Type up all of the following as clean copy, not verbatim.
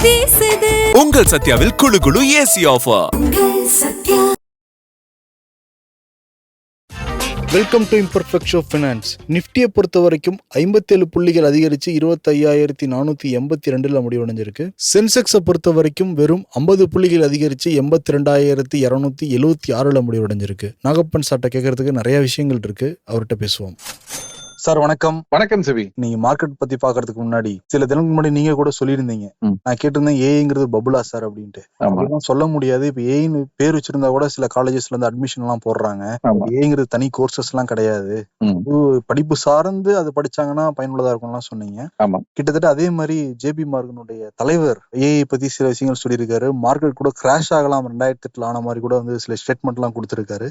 வீசுது. உங்கள் சத்யாவில் குளு குளு AC offer. Welcome to imperfect show finance. நிஃப்டியை பொறுத்த வரைக்கும் 57 புள்ளிகள் அதிகரித்து 25,482 முடிவடைஞ்சிருக்கு. சென்செக்ஸை பொறுத்த வரைக்கும் வெறும் 50 புள்ளிகள் அதிகரித்து 82,276 முடிவடைஞ்சிருக்கு. நாகப்பன் சார்ட்ட கேட்கறதுக்கு நிறைய விஷயங்கள் இருக்கு, அவர்கிட்ட பேசுவோம். சார் வணக்கம். வணக்கம் சிவி. நீங்க மார்க்கெட் பத்தி பாக்குறதுக்கு முன்னாடி சில தினங்களுக்கு முன்னாடி நீங்க கூட சொல்லியிருந்தீங்க, நான் கேட்டிருந்தேன் ஏஐங்கிறது பபுலா சார் அப்படின்ட்டு. அப்படிலாம் சொல்ல முடியாது. இப்ப ஏஐன்னு பேர் வச்சிருந்தா கூட சில காலேஜஸ்ல இருந்து அட்மிஷன் எல்லாம் போடுறாங்க. ஏஐங்கிறது தனி கோர்சஸ் எல்லாம் கிடையாது. படிப்பு சார்ந்து அது படிச்சாங்கன்னா பயனுள்ளதா இருக்கும்லாம் சொன்னீங்க. கிட்டத்தட்ட அதே மாதிரி ஜேபி மார்கனுடைய தலைவர் ஏஐ பத்தி சில விஷயங்கள் சொல்லியிருக்காரு. மார்க்கெட் கூட கிராஷ் ஆகலாம் 2008 ஆன மாதிரி கூட வந்து சில ஸ்டேட்மெண்ட் எல்லாம் கொடுத்திருக்காரு.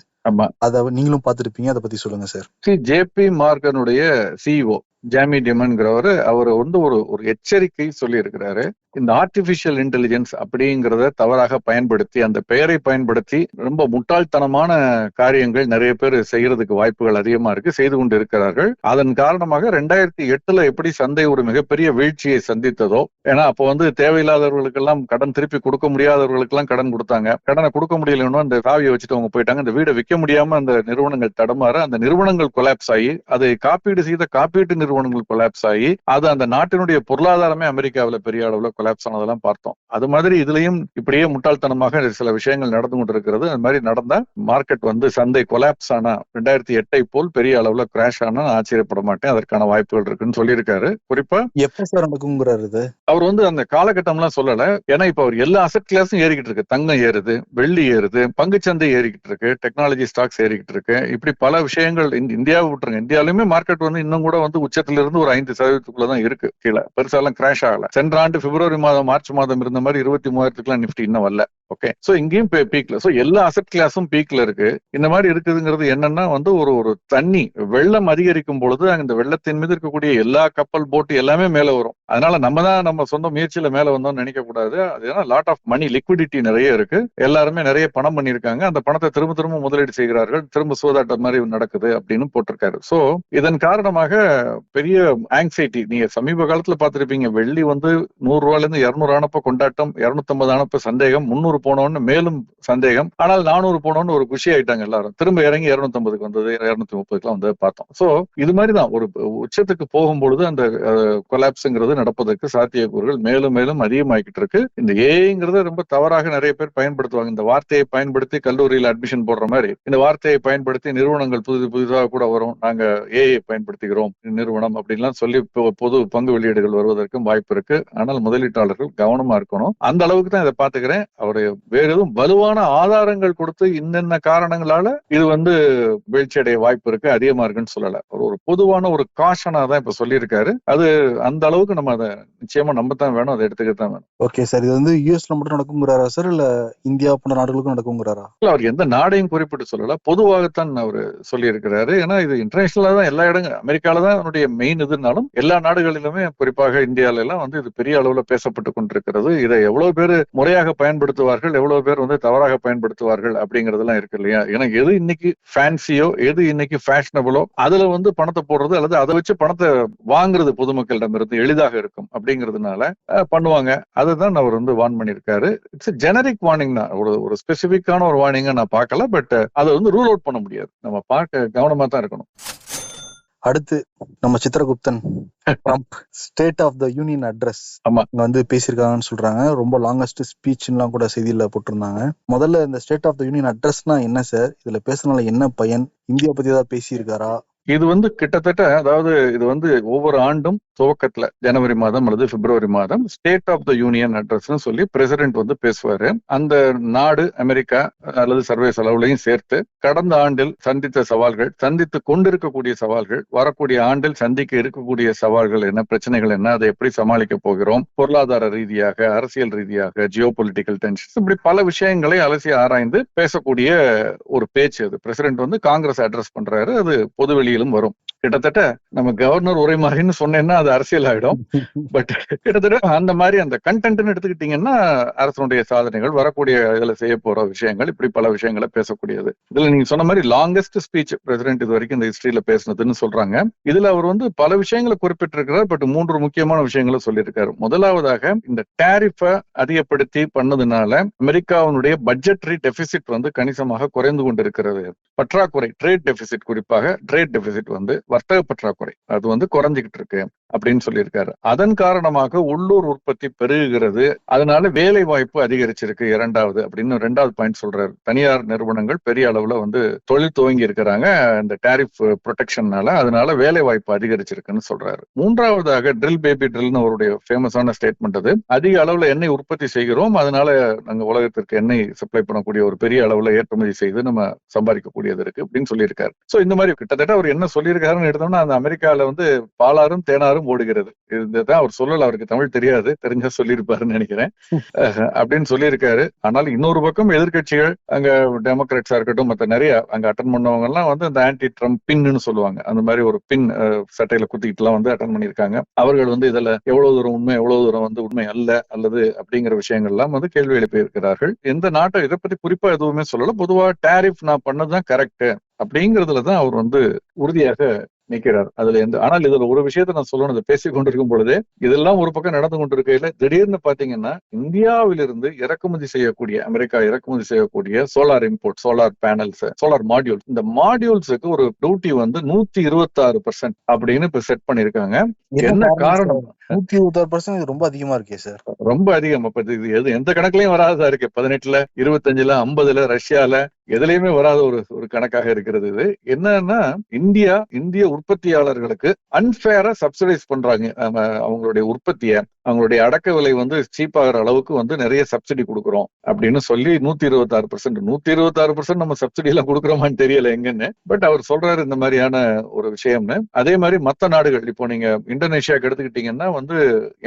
அத நீங்களும் பாத்துருப்பீங்க. அதை பத்தி சொல்லுங்க சார். ஜேபி மார்கனுடைய சிஇஓ ஜாமி டிமன்கிறவரு அவர் வந்து ஒரு எச்சரிக்கை சொல்லி இருக்கிறாரு. இந்த ஆர்டிபிஷியல் இன்டெலிஜென்ஸ் அப்படிங்கிறத தவறாக பயன்படுத்தி, அந்த பெயரை பயன்படுத்தி ரொம்ப முட்டாள்தனமான காரியங்கள் நிறைய பேர் செய்யறதுக்கு வாய்ப்புகள் அதிகமா இருக்கு, செய்து கொண்டு இருக்கிறார்கள். அதன் காரணமாக 2008 எப்படி சந்தை ஒரு மிகப்பெரிய வீழ்ச்சியை சந்தித்ததோ, ஏன்னா அப்போ வந்து தேவையில்லாதவர்களுக்கெல்லாம் கடன் திருப்பி கொடுக்க முடியாதவர்களுக்கெல்லாம் கடன் கொடுத்தாங்க. கடனை கொடுக்க முடியலன்னு அந்த சாவியை வச்சுட்டு அவங்க போயிட்டாங்க. அந்த வீடை விற்க முடியாம அந்த நிறுவனங்கள் தடமாற, அந்த நிறுவனங்கள் கொலாப்ஸ் ஆகி, அதை காப்பீடு செய்த காப்பீட்டு நிறுவனங்கள் கொலாப்ஸ் ஆகி, அது அந்த நாட்டினுடைய பொருளாதாரமே அமெரிக்காவில் பெரிய அளவுல கொலாப்ஸ் ஆனதெல்லாம் பார்த்தோம். அது மாதிரி இதுலயும் இப்படியே முட்டாள்தனமாக சில விஷயங்கள் நடந்து கொண்டிருக்கிறது. அது மாதிரி நடந்தா மார்க்கெட் வந்து சந்தை கொலாப்ஸ் ஆனா 2008 போல் பெரிய அளவுல கிராஷ் ஆனா ஆச்சரியப்பட மாட்டேன். அதற்கான வாய்ப்புகள் இருக்குன்னு சொல்லியிருக்காரு. குறிப்பா எப்ப சார் நடக்குங்கிறாரு அவர் வந்து அந்த காலகட்டம் எல்லாம் சொல்லல. ஏன்னா இப்ப அவர் எல்லா அசெட் கிளாஸும் ஏறிக்கிட்டு இருக்கு. தங்கம் ஏறுது, வெள்ளி ஏறுது, பங்குச்சந்தை ஏறிக்கிட்டு இருக்கு, டெக்னாலஜி ஸ்டாக்ஸ் ஏறிக்கிட்டு இருக்கு. இப்படி பல விஷயங்கள் இந்தியாவை விட்டுருங்க. இந்தியாலுமே மார்க்கெட் வந்து இன்னும் கூட வந்து உச்சத்துல இருந்து ஒரு 5% இருக்கு. கீழே பெருசாலாம் கிராஷ் ஆகல. சென்ற ஆண்டு பிப்ரவரி மாதம் மார்ச் மாதம் இருந்த மாதிரி 23,000 நிஃப்டி இன்னும் வரல. ஓகே, சோ இங்கேயும் பீக்ல. சோ எல்லா அசெட் கிளாஸும் பீக்ல இருக்கு. இந்த மாதிரி இருக்குதுங்கிறது என்னன்னா வந்து ஒரு தண்ணி வெள்ளம் அதிகரிக்கும் பொழுது அந்த வெள்ளத்தின் மீது இருக்கக்கூடிய எல்லா கப்பல் போட்டு எல்லாமே மேல வரும். அதனால நம்ம சொந்த முயற்சியில மேல வந்தோம்னு நினைக்க கூடாது. அது லாட் ஆஃப் மணி, லிக்விடிட்டி நிறைய இருக்கு. எல்லாருமே நிறைய பணம் பண்ணிருக்காங்க. அந்த பணத்தை திரும்ப முதலீடு செய்கிறார்கள். திரும்ப சூதாட்டம் மாதிரி நடக்குது அப்படின்னு போட்டிருக்காரு. சோ இதன் காரணமாக பெரிய ஆங்ஸைட்டி. நீங்க சமீப காலத்துல பாத்திருப்பீங்க, வெள்ளி வந்து 100 ரூபாயில இருந்து 200 ஆனப்ப கொண்டாட்டம், 250 ஆனப்ப சந்தேகம், 300 போனோன்னு மேலும் சந்தேகம், ஆனால் 400 போனோன்னு ஒரு குஷி ஆயிட்டாங்க எல்லாரும். திரும்ப இறங்கி 250 வந்தது, 230 வந்து பார்த்தோம். சோ இது மாதிரிதான் ஒரு உச்சத்துக்கு போகும்பொழுது அந்த கொலாப்ஸ்ங்கிறது நடப்பதற்கு சாத்தியக்கூறுகள் மேலும் மேலும் அதிகமாகிட்டு இருக்கு. இந்த ஏஐங்கிறத ரொம்ப தவறாக நிறைய பேர் பயன்படுத்துவாங்க. இந்த வார்த்தையை பயன்படுத்தி கல்லூரியில் அட்மிஷன் போடுற மாதிரி இந்த வார்த்தையை பயன்படுத்தி நிறுவனங்கள் புதுசாக கூட வரும், நாங்க ஏஐ பயன்படுத்துகிறோம் நிறுவனம் அப்படின்லாம் சொல்லி பொது பங்கு வெளியீடுகள் வருவதற்கும் வாய்ப்பு இருக்கு. ஆனால் முதலீட்டாளர்கள் கவனமா இருக்கணும். அந்த அளவுக்கு தான் இதை பாத்துக்கிறேன். அவரு வேற எதுவும் வலுவான ஆதாரங்கள் கொடுத்து இன்னென்ன காரணங்களால இது வந்து வீழ்ச்சி அடைய வாய்ப்பு இருக்கு, அதிகமா இருக்குன்னு சொல்லல. ஒரு பொதுவான ஒரு காஷனா தான் இப்ப சொல்லியிருக்காரு. அது அந்த அளவுக்கு நம்ம அதை நிச்சயமா நம்பத்தான் வேணும், அதை எடுத்துக்கத்தான் வேணும். ஓகே சார், இது வந்து யூஎஸ்ல மட்டும் நடக்குங்கிறாரா சார், இல்ல இந்தியா போன்ற நாடுகளுக்கும் நடக்குங்கிறாரா? இல்ல, அவர் எந்த நாடையும் குறிப்பிட்டு சொல்லல, பொதுவாகத்தான் அவரு சொல்லி இருக்கிறாரு. ஏன்னா இது இன்டர்நேஷனலா தான், எல்லா இடங்களும் அமெரிக்கால தான் அவனுடைய மெயின் இதுனாலும் எல்லா நாடுகளிலுமே குறிப்பாக இந்தியால எல்லாம் வந்து இது பெரிய அளவுல பேசப்பட்டு கொண்டிருக்கிறது. இதை எவ்வளவு பேர் முறையாக பயன்படுத்துவார்கள், எவ்வளவு பேர் வந்து தவறாக பயன்படுத்துவார்கள் அப்படிங்கறதெல்லாம் இருக்கு இல்லையா? ஏன்னா எது இன்னைக்கு ஃபேன்சியோ, எது இன்னைக்கு ஃபேஷனபிளோ அதுல வந்து பணத்தை போடுறது அல்லது அதை வச்சு பணத்தை வாங்குறது பொதுமக்களிடம் இருந்து எளிதாக இருக்கும் அப்படிங்கிறதுனால பண்ணுவாங்க. அதுதான் அவர் வந்து வார்ன் பண்ணியிருக்காரு. இட்ஸ் ஜெனரிக் வார்னிங் தான், ஒரு ஸ்பெசிபிக்கான ஒரு வார்னிங்கா நான் பார்க்கல. பட் அதை வந்து ரூல் அவுட் பண்ண முடியாது. நம்ம பார்க்க கவனமா தான் இருக்கணும். அடுத்து நம்ம சித்ரகுப்தன் Trump state of the union address வந்து பேசியிருக்காங்கன்னு சொல்றாங்க. ரொம்ப லாங்கஸ்ட் ஸ்பீச்லாம் கூட செய்தியில போட்டிருந்தாங்க. முதல்ல இந்த ஸ்டேட் ஆஃப் த யூனியன் அட்ரஸ்னா என்ன சார்? இதுல பேசுறதுனால என்ன பயன்? இந்தியா பத்தி ஏதாவது பேசியிருக்காரா? இது வந்து கிட்டத்தட்ட, அதாவது இது வந்து ஒவ்வொரு ஆண்டும் துவக்கத்துல ஜனவரி மாதம் அல்லது பிப்ரவரி மாதம் ஸ்டேட் ஆஃப் த யூனியன் அட்ரஸ்ன்னு சொல்லி பிரசிடென்ட் வந்து பேசுவாரு. அந்த நாடு அமெரிக்கா அல்லது சர்வதேச அளவுலையும் சேர்த்து கடந்த ஆண்டில் சந்தித்த சவால்கள், சந்தித்து கொண்டிருக்கக்கூடிய சவால்கள், வரக்கூடிய ஆண்டில் சந்திக்க இருக்கக்கூடிய சவால்கள் என்ன, பிரச்சனைகள் என்ன, அதை எப்படி சமாளிக்க போகிறோம், பொருளாதார ரீதியாக, அரசியல் ரீதியாக, ஜியோ பொலிட்டிக்கல் டென்ஷன்ஸ், இப்படி பல விஷயங்களை அலசி ஆராய்ந்து பேசக்கூடிய ஒரு பேச்சு. அது பிரசிடென்ட் வந்து காங்கிரஸ் அட்ரஸ் பண்றாரு. அது பொதுவெளியிலும் வரும். கிட்டத்தட்ட நம்ம கவர்னர் உரை மாதிரின்னு சொன்னேன்னா அது அரசியல் ஆயிடும். பட் கிட்டத்தட்ட அந்த மாதிரி அந்த கண்டென்ட்னு எடுத்துக்கிட்டீங்கன்னா அரசனுடைய சாதனைகள், வரக்கூடிய இதுல செய்ய போற விஷயங்கள், இப்படி பல விஷயங்களை பேசக்கூடியது. இதுல நீங்க சொன்ன மாதிரி லாங்கஸ்ட் ஸ்பீச் பிரசிடென்ட் இது வரைக்கும் இந்த ஹிஸ்டரியில பேசினதுன்னு சொல்றாங்க. இதுல அவர் வந்து பல விஷயங்களை குறிப்பிட்டிருக்கிறார். பட் 3 முக்கியமான விஷயங்களை சொல்லியிருக்காரு. முதலாவதாக இந்த டாரிஃபை அதிகப்படுத்தி பண்ணதுனால அமெரிக்காவினுடைய பட்ஜெட்டரி டெபிசிட் வந்து கணிசமாக குறைந்து கொண்டிருக்கிறது. பற்றாக்குறை, ட்ரேட் டெபிசிட், குறிப்பாக ட்ரேட் டெபிசிட் வந்து வர்த்தக பற்றாக்குறை அது வந்து குறைஞ்சிக்கிட்டு இருக்கு அப்படின்னு சொல்லியிருக்காரு. அதன் காரணமாக உள்ளூர் உற்பத்தி பெருகுகிறது, அதனால வேலை வாய்ப்பு அதிகரிச்சிருக்கு இரண்டாவது அப்படின்னு 2வது பாயிண்ட் சொல்றாரு. தனியார் நிறுவனங்கள் பெரிய அளவுல வந்து தொழில் துவங்கி இருக்கிறாங்க இந்த டாரிஃப் ப்ரொடெக்ஷன்னால, அதனால வேலை வாய்ப்பு அதிகரிச்சிருக்குன்னு சொல்றாரு. 3வதாக ட்ரில் பேபி ட்ரில்னு அவருடைய ஃபேமஸான ஸ்டேட்மெண்ட் அது. அதிக அளவுல எண்ணெய் உற்பத்தி செய்கிறோம், அதனால நாங்க உலகத்திற்கு எண்ணெய் சப்ளை பண்ணக்கூடிய ஒரு பெரிய அளவுல ஏற்றுமதி செய்து நம்ம சம்பாதிக்கக்கூடியது இருக்கு அப்படின்னு சொல்லியிருக்காரு. சோ இந்த மாதிரி கிட்டத்தட்ட அவர் என்ன சொல்லியிருக்காருன்னு எடுத்தோம்னா, அந்த அமெரிக்கால வந்து பாலாறும் தேனாரும் ஓடுகிறது. இதுதான் அவர் சொல்லல, அவருக்கு தமிழ் தெரியாது, தெரிஞ்சா சொல்லியிருப்பாருன்னு நினைக்கிறேன் அப்படின்னு சொல்லியிருக்காரு. ஆனால் இன்னொரு பக்கம் எதிர்கட்சிகள், அங்க டெமோக்ராட்ஸா இருக்கட்டும், மற்ற நிறைய அங்க அட்டன் பண்ணவங்க எல்லாம் வந்து அந்த ஆன்டி ட்ரம்ப் பின்னு சொல்லுவாங்க, அந்த மாதிரி ஒரு பின் சட்டையில குத்திக்கிட்டு எல்லாம் வந்து அட்டன் பண்ணியிருக்காங்க. அவர்கள் வந்து இதுல எவ்வளவு தூரம் உண்மை, எவ்வளவு தூரம் வந்து உண்மை அல்ல அல்லது அப்படிங்கிற விஷயங்கள் எல்லாம் வந்து கேள்வி எழுப்பி இருக்கிறார்கள். எந்த நாட்டை இதை பத்தி குறிப்பா எதுவுமே சொல்லல. பொதுவா டாரிஃப் நான் பண்ணதுதான் கரெக்ட் அப்படிங்கறதுலதான் அவர் வந்து உறுதியாக நிக்கிறார். அதுல ஆனால் இதுல ஒரு விஷயத்த நான் சொல்லணும், இதை பேசிக் கொண்டிருக்கும் பொழுது இதெல்லாம் ஒரு பக்கம் நடந்து கொண்டிருக்கையில திடீர்னு பாத்தீங்கன்னா இந்தியாவிலிருந்து இறக்குமதி செய்யக்கூடிய, அமெரிக்கா இறக்குமதி செய்யக்கூடிய solar import, solar panels, solar module, இந்த மாடியூல்ஸுக்கு ஒரு டியூட்டி வந்து 126% அப்படின்னு இப்ப செட் பண்ணிருக்காங்க. என்ன காரணம்? 126% ரொம்ப அதிகமா இருக்கே சார். ரொம்ப அதிகம். அப்ப இது எந்த கணக்குலயும் வராதா இருக்கு. 18ல 25ல 50ல ரஷ்யால எதுலயுமே வராத ஒரு கணக்காக இருக்கிறது. இது என்னன்னா இந்திய உற்பத்தியாளர்களுக்கு அன்பேரா சப்சிடைஸ் பண்றாங்க. அவங்களுடைய உற்பத்தியை, அவங்களுடைய அடக்க விலை வந்து சீப் ஆகிற அளவுக்கு வந்து நிறைய சப்சிடி கொடுக்குறோம் அப்படின்னு சொல்லி 126%. 126% நம்ம சப்சிடி எல்லாம் கொடுக்குறோமான்னு தெரியல எங்கன்னு. பட் அவர் சொல்றாரு இந்த மாதிரியான ஒரு விஷயம்னு. அதே மாதிரி மற்ற நாடுகள், இப்போ நீங்க இந்தோனேஷியாக்கு எடுத்துக்கிட்டீங்கன்னா வந்து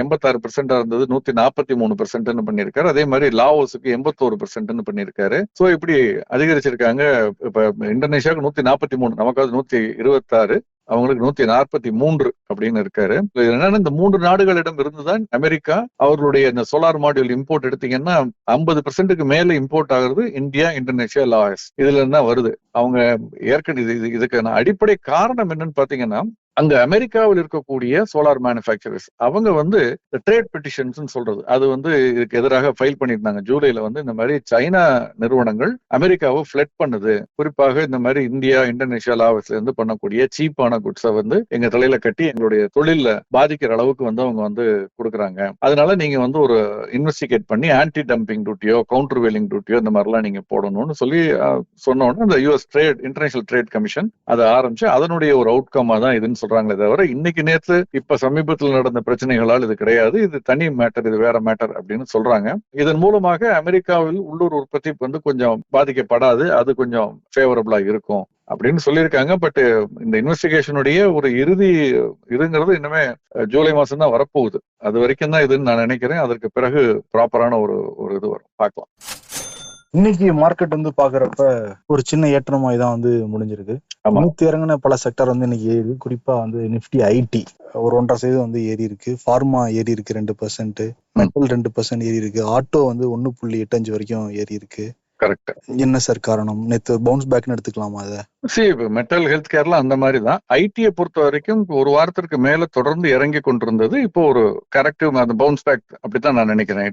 86% இருந்தது, 143% பண்ணிருக்காரு. அதே மாதிரி லாவோஸுக்கு 81% பண்ணிருக்காரு. சோ இப்படி அதிகரிச்சிருக்காங்க. இப்ப இந்தோனேஷியாவுக்கு 143, நமக்காவது 126, அவங்களுக்கு 143 அப்படின்னு இருக்காரு. என்னன்னா இந்த 3 நாடுகளிடம் இருந்துதான் அமெரிக்கா அவர்களுடைய இந்த சோலார் மாடியூல் இம்போர்ட் எடுத்தீங்கன்னா 50%க்கு மேல இம்போர்ட் ஆகுறது இந்தியா, இந்தோனேஷியா, லாஸ், இதுல இருந்தா வருது. அவங்க ஏற்கனவே இதுக்கான அடிப்படை காரணம் என்னன்னு பாத்தீங்கன்னா, அங்க அமெரிக்காவில் இருக்கக்கூடிய சோலார் மேனுஃபேக்சரர்ஸ் அவங்க வந்து ட்ரேட் பெட்டிஷன்ஸ் சொல்றது, அது வந்து இதுக்கு எதிராக ஃபைல் பண்ணியிருந்தாங்க. ஜூலைல வந்து இந்த மாதிரி சைனா நிறுவனங்கள் அமெரிக்காவை ஃபிளட் பண்ணுது, குறிப்பாக இந்த மாதிரி இந்தியா, இந்தோனேஷியா, லாவஸ்ல இருந்து பண்ணக்கூடிய சீப்பான குட்ஸை வந்து எங்க தலையில கட்டி எங்களுடைய தொழில பாதிக்கிற அளவுக்கு வந்து அவங்க வந்து கொடுக்குறாங்க. அதனால நீங்க வந்து ஒரு இன்வெஸ்டிகேட் பண்ணி ஆன்டி டம்பிங் டியூட்டியோ, கவுண்டர் வெல்லிங் டியூட்டியோ இந்த மாதிரிலாம் நீங்க போடணும்னு சொல்லி சொன்னோன்னு அந்த US இன்டர்நேஷனல் ட்ரேட் கமிஷன் அதை ஆரம்பிச்சு அதனுடைய ஒரு அவுட்கமா தான் இதுன்னு சொல்றாங்களே தவிர இன்னைக்கு நேற்று இப்ப சமீபத்தில் நடந்த பிரச்சனைகளால் இது கிடையாது, இது தனி மேட்டர், இது வேற மேட்டர் அப்படின்னு சொல்றாங்க. இதன் மூலமாக அமெரிக்காவில் உள்ளூர் உற்பத்தி வந்து கொஞ்சம் பாதிக்கப்படாது, அது கொஞ்சம் ஃபேவரபிளா இருக்கும் அப்படின்னு சொல்லியிருக்காங்க. பட் இந்த இன்வெஸ்டிகேஷனுடைய ஒரு இறுதி இதுங்கிறது இன்னுமே ஜூலை மாசம் தான் வரப்போகுது. அது வரைக்கும் தான் இதுன்னு நான் நினைக்கிறேன். அதற்கு பிறகு ப்ராப்பரான ஒரு இது வரும், பார்க்கலாம். இன்னைக்கு மார்க்கெட் வந்து பாக்குறப்ப ஒரு சின்ன ஏற்றமாய் தான் வந்து முடிஞ்சிருக்கு. நூத்தி இறங்கின பல செக்டர் வந்து இன்னைக்கு ஏறி, குறிப்பா வந்து நிப்டி ஐடி ஒரு 1.5% வந்து ஏறி இருக்கு, ஃபார்மா ஏறி இருக்கு 2%, மெட்டல் 2% ஏறி இருக்கு, ஆட்டோ வந்து 1.85 வரைக்கும் ஏறி இருக்கு. கரெக்ட். என்ன சார் காரணம்? நேத்து பவுன்ஸ் பேக்னு எடுத்துக்கலாமா? அதை மெட்டல் ஹெல்த் கேர்லாம் அந்த மாதிரி தான். ஐடியை பொறுத்த வரைக்கும் ஒரு வாரத்திற்கு மேல தொடர்ந்து இறங்கி கொண்டிருந்தது. இப்போ ஒரு கரெக்டிவ், அந்த பவுன்ஸ் பேக் அப்படித்தான் நான் நினைக்கிறேன்.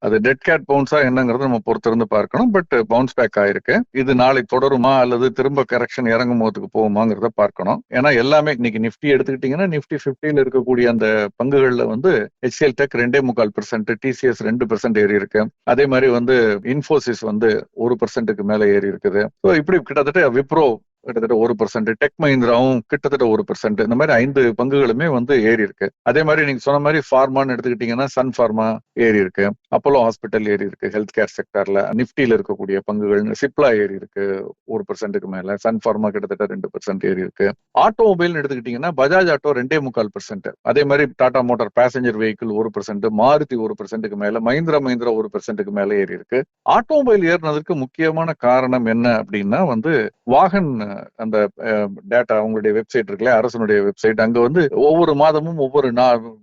அது டெட் கேட் பவுன்ஸா என்னங்கிறது நம்ம பொறுத்திருந்து பார்க்கணும். பட் பவுன்ஸ் பேக் ஆயிருக்கு. இது நாளை தொடருமா அல்லது திரும்ப கரெக்ஷன் இறங்கும் போதுக்கு போகுமாங்கிறத பார்க்கணும். ஏன்னா எல்லாமே இன்னைக்கு நிப்டி எடுத்துக்கிட்டீங்கன்னா நிப்டி 50ல இருக்கக்கூடிய அந்த பங்குகள்ல வந்து HCL Tech 2.25%, TCS 2% ஏறி இருக்கு. அதே மாதிரி வந்து இன்ஃபோசிஸ் வந்து 1%க்கு மேல ஏறி இருக்குது. இப்படி கிட்டத்தட்ட விப்ரோ கிட்டத்தட்ட 1%, டெக் மஹிந்திராவும் கிட்டத்தட்ட 1%, இந்த மாதிரி 5 பங்குகளுமே வந்து ஏறி இருக்கு. அதே மாதிரி நீங்க சொன்ன மாதிரி ஃபார்மான்னு எடுத்துக்கிட்டீங்கன்னா சன் ஃபார்மா ஏறி இருக்கு. அப்போலோ ஹாஸ்பிட்டல் ஏறி இருக்கு, ஹெல்த் கேர் செக்டர்ல நிப்டில இருக்கக்கூடிய பங்குகள், சிப்லா ஏறி இருக்கு 1% மேல, சன் ஃபார்மா கிட்டத்தட்ட 2% ஏறி இருக்கு. ஆட்டோமொபைல் எடுத்துக்கிட்டீங்கன்னா பஜாஜ் ஆட்டோ 2.25%, அதே மாதிரி Tata motor passenger vehicle 1%, Maruti 1% மேல, மஹிந்திரா 1% மேல ஏறி இருக்கு. ஆட்டோமொபைல் ஏறினதுக்கு முக்கியமான காரணம் என்ன அப்படின்னா வாகன் அந்த டேட்டா, அவங்களுடைய வெப்சைட் இருக்குல்ல, அரசனுடைய வெப்சைட், அங்க ஒவ்வொரு மாதமும் ஒவ்வொரு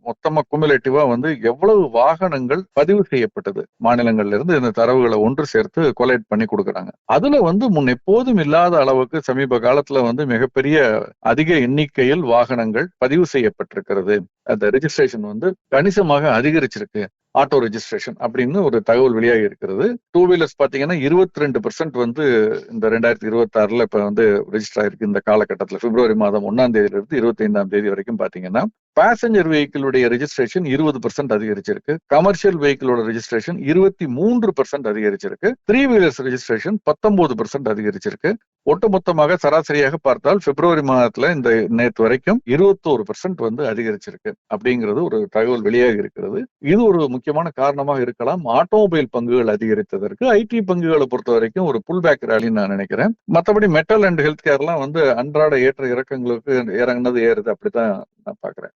மொத்தமா குமுலேட்டிவா எவ்வளவு வாகனங்கள் பதிவு செய்யப்பட்டது மாநிலங்கள்ல இருந்து இந்த தரவுகளை ஒன்று சேர்த்து கொலேட் பண்ணி கொடுக்கறாங்க. அதுல முன் எப்போதும் இல்லாத அளவுக்கு சமீப காலத்துல மிகப்பெரிய அதிக எண்ணிக்கையில் வாகனங்கள் பதிவு செய்யப்பட்டிருக்கிறது. அந்த ரெஜிஸ்ட்ரேஷன் கணிசமாக அதிகரிச்சிருக்கு. ஆட்டோ ரெஜிஸ்ட்ரேஷன் அப்படின்னு ஒரு தகவல் வெளியாகி இருக்கிறது. டூ வீலர்ஸ் பாத்தீங்கன்னா 22% இந்த 2026 இப்ப ரெஜிஸ்டர் ஆயிருக்கு. இந்த காலகட்டத்தில் பிப்ரவரி மாதம் 1ஆம் தேதியிலிருந்து 25ஆம் தேதி வரைக்கும் பாத்தீங்கன்னா பேசஞ்சர் வெஹிக்கிளுடைய ரெஜிஸ்ட்ரேஷன் 20% அதிகரிச்சிருக்கு. கமர்ஷியல் வெஹிக்கிளோட ரெஜிஸ்ட்ரேஷன் 23% அதிகரிச்சிருக்கு. 3 வீலர்ஸ் ரெஜிஸ்ட்ரேஷன் 19% அதிகரிச்சிருக்கு. ஒட்டுமொத்தமாக சராசரியாக பார்த்தால் பிப்ரவரி மாதத்துல இந்த நேற்று வரைக்கும் 21% அதிகரிச்சிருக்கு அப்படிங்கிறது ஒரு தகவல் வெளியாகி இருக்கிறது. இது ஒரு முக்கியமான காரணமாக இருக்கலாம் ஆட்டோமொபைல் பங்குகள் அதிகரித்ததற்கு. ஐடி பங்குகளை பொறுத்த வரைக்கும் ஒரு புல் பேக் ரேலின்னு நான் நினைக்கிறேன். மற்றபடி மெட்டல் அண்ட் ஹெல்த் கேர்லாம் அன்றாட ஏற்ற இறக்கங்களுக்கு இறங்குனது ஏறுது, அப்படித்தான் நான் பாக்குறேன்.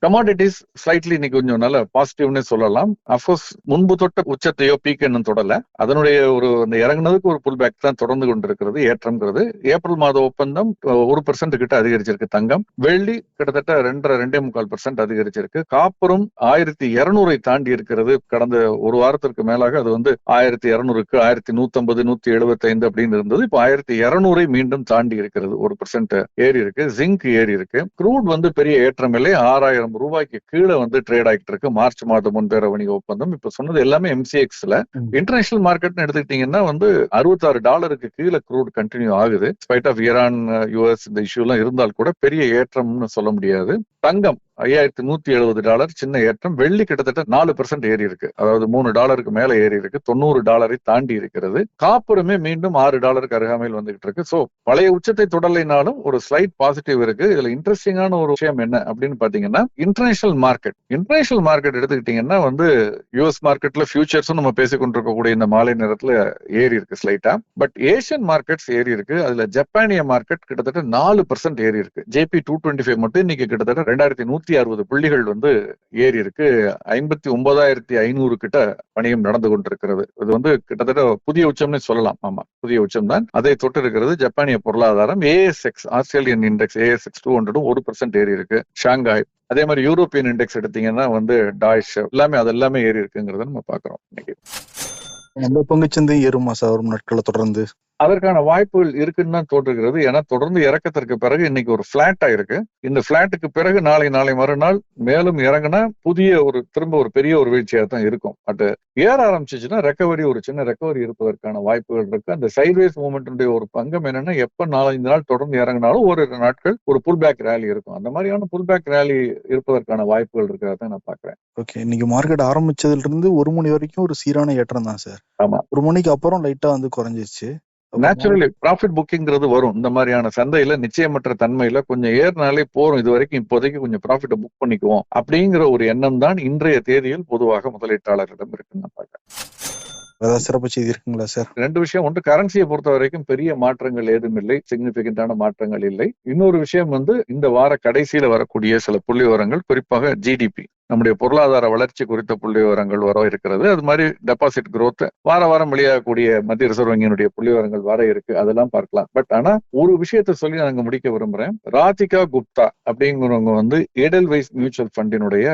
கமாடிட்டிஸ் ஸ்லைட்லி இன்னைக்கு கொஞ்சம் நல்ல பாசிட்டிவ்னே சொல்லலாம். அஃப்கோர்ஸ் முன்பு தொட்ட உச்சத்தையோ பீக் என்னும் தொடரல, அதனுடைய அந்த இறங்குனதுக்கு ஒரு புல் பேக் தான் தொடர்ந்து கொண்டிருக்கிறது. ஏற்றம்ங்கிறது ஏப்ரல் மாத ஒப்பந்தம் 1% கிட்ட அதிகரிச்சிருக்கு. தங்கம், வெள்ளி கிட்டத்தட்ட 2.25% அதிகரிச்சிருக்கு. காப்பரும் 1200 தாண்டி இருக்கிறது. கடந்த ஒரு வாரத்திற்கு மேலாக அது 1200க்கு 1150 175 அப்படின்னு இருந்தது. இப்போ 1200 மீண்டும் தாண்டி இருக்கிறது. 1% ஏறி இருக்கு. ஜிங்க் ஏறி இருக்கு. க்ரூட் பெரிய ஏற்றம் இல்லை. 6000 ரூபாய்க்கு கீழே ட்ரேட் ஆகிட்டு இருக்கு. மார்ச் மாதம் முன்பேற வணிக ஒப்பந்தம். இப்ப சொன்னது எல்லாமே MCXல. இன்டர்நேஷனல் மார்க்கெட் எடுத்துக்கிட்டீங்கன்னா $66 கீழே க்ரூட் கண்டினியூ ஆகுது. ஸ்பைட் ஆஃப் ஈரான் US இந்த இஷ்யூ எல்லாம் இருந்தால் கூட பெரிய ஏற்றம்னு சொல்ல முடியாது. தங்கம் $5170 சின்ன ஏற்றம். வெள்ளி கிட்டத்தட்ட 4% ஏறி இருக்கு. அதாவது $3 மேல ஏறி இருக்கு. $90 தாண்டி இருக்கிறது. காப்பருமே மீண்டும் $6 அருகாமையில் வந்துகிட்டு இருக்கு. சோ பழைய உச்சத்தை தொடரலைனாலும் ஒரு ஸ்லைட் பாசிட்டிவ் இருக்கு. இதுல இன்ட்ரெஸ்டிங்கான ஒரு விஷயம் என்ன அப்படின்னு பாத்தீங்கன்னா இன்டர்நேஷனல் மார்க்கெட் எடுத்துக்கிட்டீங்கன்னா US மார்க்கெட்ல ஃபியூச்சர்ஸ் நம்ம பேசிக் கொண்டிருக்கக்கூடிய இந்த மாலை நேரத்துல ஏறி இருக்கு ஸ்லைட்டா. பட் ஏசியன் மார்க்கெட்ஸ் ஏறி இருக்கு. அதுல ஜப்பானிய மார்க்கெட் கிட்டத்தட்ட 4% ஏறி இருக்கு. JP 225 மட்டும் இன்னைக்கு கிட்டத்தட்ட 2160 புள்ளிகள் ஏறி இருக்கு. 59,500 கிட்ட வணிகம் நடந்து கொண்டிருக்கிறது. இது கிட்டத்தட்ட புதிய உச்சம்னு சொல்லலாம். ஆமா, புதிய உச்சம் தான். அதை தொட்டு இருக்கிறது ஜப்பானிய பொருளாதாரம். ASX ஆஸ்திரேலியன் இண்டெக்ஸ் ASX 200 1% ஏறி இருக்கு. ஷாங்காய், அதே மாதிரி யூரோப்பியன் இண்டெக்ஸ் எடுத்தீங்கன்னா டாய்ஷ் எல்லாமே ஏறி இருக்குங்கிறத நம்ம பாக்குறோம். இன்னைக்கு நம்ம பங்குச்சந்தை ஏறுமா சார் ஒரு நாட்களை தொடர்ந்து? அதற்கான வாய்ப்புகள் இருக்குன்னு தான் தோன்றுகிறது. ஏன்னா தொடர்ந்து இறக்கத்திற்கு பிறகு இன்னைக்கு ஒரு பிளாட் ஆயிருக்கு. இந்த பிளாட்டுக்கு பிறகு நாளை மறுநாள் மேலும் இறங்கினா திரும்ப ஒரு பெரிய ஒரு வீழ்ச்சியாக தான் இருக்கும். பட் ஏற ஆரம்பிச்சுன்னா ஒரு சின்ன ரெக்கவரி இருப்பதற்கான வாய்ப்புகள் இருக்கு. அந்த சைட்வேஸ் மூவ்மெண்ட் ஒரு பங்கம் என்னன்னா எப்ப 4-5 நாள் தொடர்ந்து இறங்கினாலும் ஒரு நாட்கள் ஒரு புல் பேக் ரேலி இருக்கும். அந்த மாதிரியான புல் பேக் ரேலி இருப்பதற்கான வாய்ப்புகள் இருக்கிறத நான் பாக்குறேன். ஓகே, இன்னைக்கு மார்க்கெட் ஆரம்பிச்சதுல இருந்து 1 மணி வரைக்கும் ஒரு சீரான ஏற்றம் தான் சார். ஆமா, 1 மணிக்கு அப்புறம் லைட்டா குறைஞ்சிருச்சு. நேச்சுரலி ப்ராஃபிட் புக்கிங்கிறது வரும். இந்த மாதிரியான சந்தையில நிச்சயமற்ற தன்மையில கொஞ்சம் ஏறினாலே போறோம், இது வரைக்கும் இப்போதைக்கு கொஞ்சம் ப்ராஃபிட் புக் பண்ணிக்குவோம் அப்படிங்கிற ஒரு எண்ணம் தான் இன்றைய தேதியில் பொதுவாக முதலீட்டாளர்களிடம் இருக்குன்னு நான் பார்க்கிறேன். ஏதாவது சிறப்பு செய்தி இருக்குங்களா சார்? 2 விஷயம். ஒன்று, கரன்சியை பொறுத்த வரைக்கும் பெரிய மாற்றங்கள் ஏதும் இல்லை, சிக்னிபிகண்டான மாற்றங்கள் இல்லை. இன்னொரு விஷயம் இந்த வார கடைசியில வரக்கூடிய சில புள்ளி விவரங்கள், குறிப்பாக GDP நம்முடைய பொருளாதார வளர்ச்சி குறித்த புள்ளி விவரங்கள் வர இருக்கிறது. அது மாதிரி டெபாசிட் growth வாரம் வெளியாகக்கூடிய மத்திய ரிசர்வ் வங்கியினுடைய புள்ளி விவரங்கள் வர இருக்கு. அதெல்லாம் பார்க்கலாம். பட் ஆனா ஒரு விஷயத்த சொல்லி நான் முடிக்க விரும்புறேன். ராதிகா குப்தா அப்படிங்கிறவங்க எடல்வைஸ் மியூச்சுவல் ஃபண்டினுடைய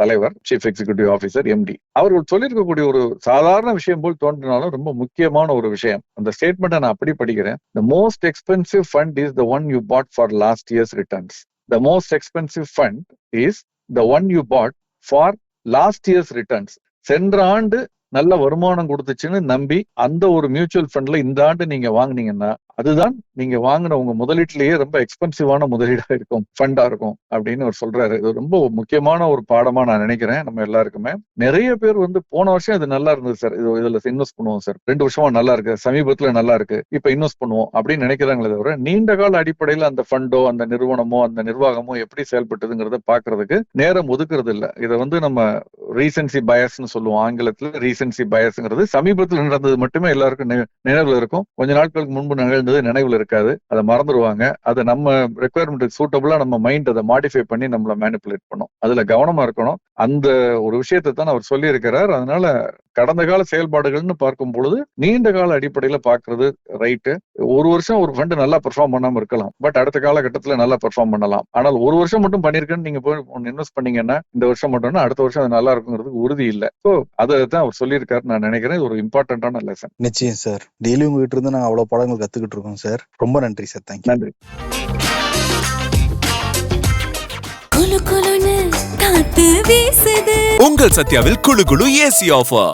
தலைவர், சீஃப் எக்ஸிகியூட்டிவ் ஆபீசர், MD. அவர்கள் சொல்லியிருக்கக்கூடிய ஒரு சாதாரண விஷயம் போல் தோன்றினாலும் ரொம்ப முக்கியமான ஒரு விஷயம். அந்த ஸ்டேட்மெண்ட்டை நான் அப்படி படிக்கிறேன். The most expensive fund is the one you bought for last year's returns. The most expensive fund is the one you bought for last year's returns. சென்ற ஆண்டு நல்ல வருமானம் கொடுத்துச்சுன்னு நம்பி அந்த ஒரு மியூச்சுவல் ஃபண்ட்ல இந்த ஆண்டு நீங்க வாங்குனீங்கன்னா அதுதான் நீங்க வாங்கின உங்க முதலீட்டிலேயே ரொம்ப எக்ஸ்பென்சிவான முதலீடா இருக்கும், ஃபண்டா இருக்கும் அப்படின்னு அவர் சொல்றாரு. இது ரொம்ப முக்கியமான ஒரு பாடமா நான் நினைக்கிறேன் நம்ம எல்லாருக்குமே. நிறைய பேர் வந்து போன வருஷம் இது நல்லா இருந்தது சார், இதுல இன்வெஸ்ட் பண்ணுவோம் சார், 2 வருஷமா நல்லா இருக்கு, சமீபத்துல நல்லா இருக்கு, இப்ப இன்வெஸ்ட் பண்ணுவோம் அப்படின்னு நினைக்கிறாங்களே தவிர நீண்ட கால அடிப்படையில அந்த ஃபண்டோ அந்த நிறுவனமோ அந்த நிர்வாகமோ எப்படி செயல்பட்டதுங்கிறத பாக்குறதுக்கு நேரம் ஒதுக்குறது இல்ல. இதை வந்து நம்ம ரீசன்சி பயஸ்ன்னு சொல்லுவோம் ஆங்கிலத்துல. ரீசன்சி பயஸ்ங்கிறது சமீபத்தில் நடந்தது மட்டுமே எல்லாருக்கும் நினைவுல இருக்கும், கொஞ்ச நாட்களுக்கு முன்பு நிகழ்ந்தது நினைவுல இருக்காது, அதை மறந்துடுவாங்க. அதை நம்ம ரெக்குயர்மெண்ட்டுக்கு சூட்டபிளா நம்ம மைண்ட் அதை மாடிஃபை பண்ணி நம்மள மேனிபுலேட் பண்ணும். அதுல கவனமா இருக்கணும். அந்த ஒரு விஷயத்தை தான் அவர் சொல்லி இருக்கிறார். அதனால கடந்த கால செயல்பாடுகள்னு பார்க்கும் பொழுது நீண்ட கால அடிப்படையில பாக்குறது ரைட்டு. ஒரு வருஷம் ஒரு ஃபண்ட் நல்லா பெர்ஃபார்ம் பண்ணாம இருக்கலாம், பட் அடுத்த காலகட்டத்துல நல்லா பெர்ஃபார்ம் பண்ணலாம். ஆனால் ஒரு வருஷம் மட்டும் பண்ணிருக்கேன்னு நீங்க போய் இன்வெஸ்ட் பண்ணீங்கன்னா இந்த வருஷம் மட்டும்னா அடுத்த வருஷம் அது நல்லா இருக்குங்கிறதுக்கு உறுதி இல்லை. ஸோ அதை தான் அவர் சொல்லியிருக்காரு நான் நினைக்கிறேன். இது ஒரு இம்பார்ட்டன்டான லெசன். நிச்சயம் சார். டெய்லி உங்ககிட்ட இருந்து நாங்க அவ்வளவு பாடங்கள் கத்துக்கிட்டு இருக்கோம் சார். ரொம்ப நன்றி சார். தேங்க்யூ. நன்றி. உங்கள் சத்யாவில் குளு குளு ஏசி ஆஃபர்.